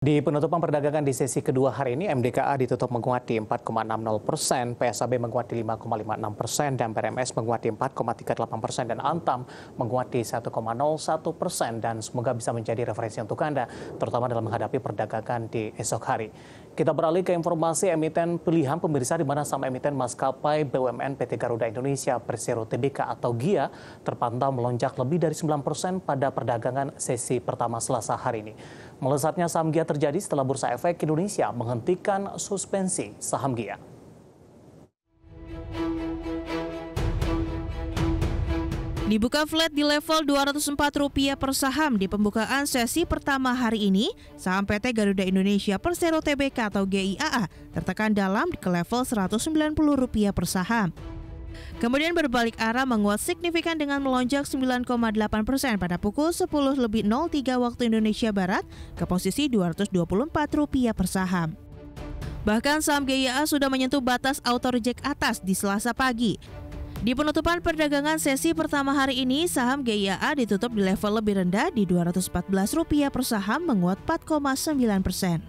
Di penutupan perdagangan di sesi kedua hari ini, MDKA ditutup menguat di 4,60%, PSAB menguat di 5,56%, dan PRMS menguat di 4,38%, dan Antam menguat di 1,01%, dan semoga bisa menjadi referensi untuk Anda, terutama dalam menghadapi perdagangan di esok hari. Kita beralih ke informasi emiten pilihan pemirsa, di mana saham emiten maskapai BUMN PT Garuda Indonesia Persero Tbk atau GIA terpantau melonjak lebih dari 9% pada perdagangan sesi pertama Selasa hari ini. Melesatnya saham GIA terjadi setelah Bursa Efek Indonesia menghentikan suspensi saham GIA. Dibuka flat di level Rp204 per saham di pembukaan sesi pertama hari ini, saham PT Garuda Indonesia Persero Tbk atau GIAA tertekan dalam ke level Rp190 per saham. Kemudian berbalik arah menguat signifikan dengan melonjak 9,8% pada pukul 10.03 waktu Indonesia Barat ke posisi Rp224 per saham. Bahkan saham GIAA sudah menyentuh batas auto reject atas di Selasa pagi. Di penutupan perdagangan sesi pertama hari ini, saham GIAA ditutup di level lebih rendah di Rp214 per saham menguat 4,9%.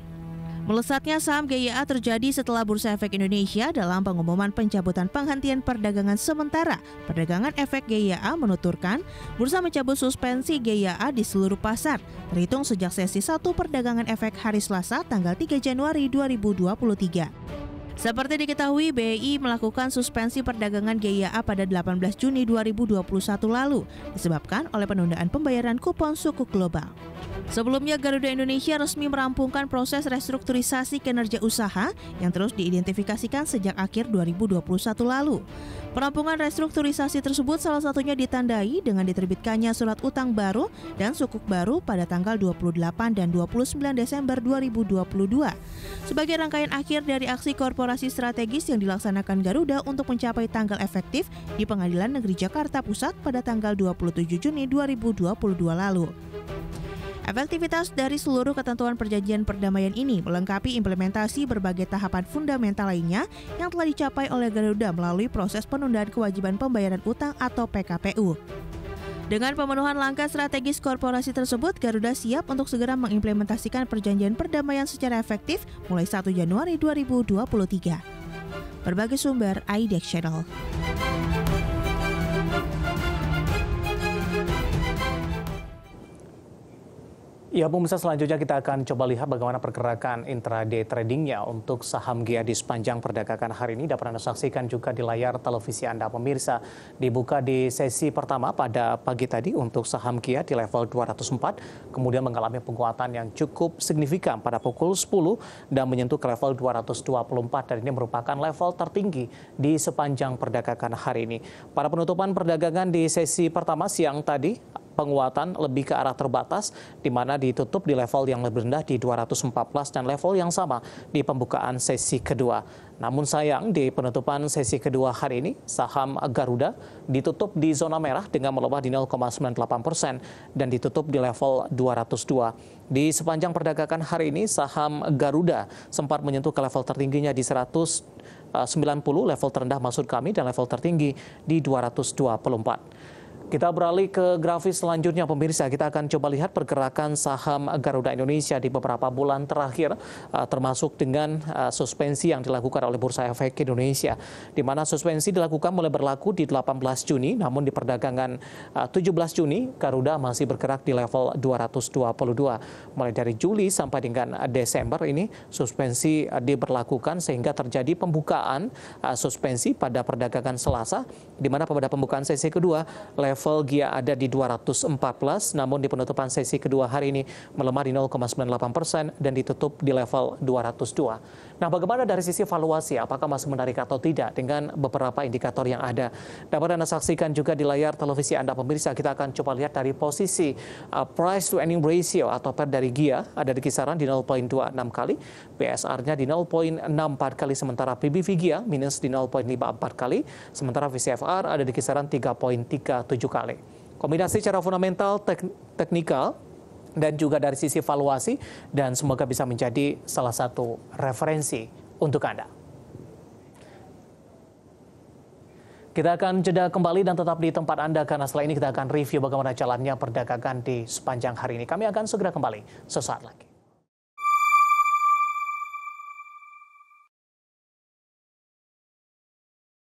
Melesatnya saham GIAA terjadi setelah Bursa Efek Indonesia dalam pengumuman pencabutan penghentian perdagangan sementara. Perdagangan efek GIAA menuturkan bursa mencabut suspensi GIAA di seluruh pasar, terhitung sejak sesi 1 perdagangan efek hari Selasa tanggal 3 Januari 2023. Seperti diketahui, BEI melakukan suspensi perdagangan GIAA pada 18 Juni 2021 lalu, disebabkan oleh penundaan pembayaran kupon suku global. Sebelumnya, Garuda Indonesia resmi merampungkan proses restrukturisasi kinerja usaha yang terus diidentifikasikan sejak akhir 2021 lalu. Perampungan restrukturisasi tersebut salah satunya ditandai dengan diterbitkannya surat utang baru dan sukuk baru pada tanggal 28 dan 29 Desember 2022. Sebagai rangkaian akhir dari aksi korporasi strategis yang dilaksanakan Garuda untuk mencapai tanggal efektif di Pengadilan Negeri Jakarta Pusat pada tanggal 27 Juni 2022 lalu. Efektivitas dari seluruh ketentuan perjanjian perdamaian ini melengkapi implementasi berbagai tahapan fundamental lainnya yang telah dicapai oleh Garuda melalui proses penundaan kewajiban pembayaran utang atau PKPU. Dengan pemenuhan langkah strategis korporasi tersebut, Garuda siap untuk segera mengimplementasikan perjanjian perdamaian secara efektif mulai 1 Januari 2023. Berbagai sumber IDEX Channel. Ya, pemirsa, selanjutnya kita akan coba lihat bagaimana pergerakan intraday tradingnya untuk saham GIA di sepanjang perdagangan hari ini. Dapat Anda saksikan juga di layar televisi Anda, pemirsa. Dibuka di sesi pertama pada pagi tadi untuk saham GIA di level 204, kemudian mengalami penguatan yang cukup signifikan pada pukul 10 dan menyentuh ke level 224, dan ini merupakan level tertinggi di sepanjang perdagangan hari ini. Pada penutupan perdagangan di sesi pertama siang tadi, penguatan lebih ke arah terbatas, di mana ditutup di level yang lebih rendah di 214 dan level yang sama di pembukaan sesi kedua. Namun sayang, di penutupan sesi kedua hari ini, saham Garuda ditutup di zona merah dengan melemah di 0,98% dan ditutup di level 202. Di sepanjang perdagangan hari ini, saham Garuda sempat menyentuh ke level tertingginya di 190, level terendah maksud kami, dan level tertinggi di 224. Kita beralih ke grafis selanjutnya, pemirsa. Kita akan coba lihat pergerakan saham Garuda Indonesia di beberapa bulan terakhir, termasuk dengan suspensi yang dilakukan oleh Bursa Efek Indonesia, di mana suspensi dilakukan mulai berlaku di 18 Juni, namun di perdagangan 17 Juni, Garuda masih bergerak di level 222. Mulai dari Juli sampai dengan Desember ini, suspensi diberlakukan sehingga terjadi pembukaan suspensi pada perdagangan Selasa, di mana pada pembukaan sesi kedua, level GIA ada di 214, namun di penutupan sesi kedua hari ini melemah di 0,98% dan ditutup di level 202. Nah, bagaimana dari sisi valuasi? Apakah masih menarik atau tidak dengan beberapa indikator yang ada? Dapat Anda saksikan juga di layar televisi Anda, pemirsa. Kita akan coba lihat dari posisi price to earning ratio atau PER dari GIA ada di kisaran di 0,26 kali, PSR-nya di 0,64 kali, sementara PBV GIA minus di 0,54 kali, sementara VCFR ada di kisaran 3,37 kali. Kombinasi secara fundamental, teknikal, dan juga dari sisi valuasi, dan semoga bisa menjadi salah satu referensi untuk Anda. Kita akan jeda kembali dan tetap di tempat Anda, karena setelah ini kita akan review bagaimana jalannya perdagangan di sepanjang hari ini. Kami akan segera kembali sesaat lagi.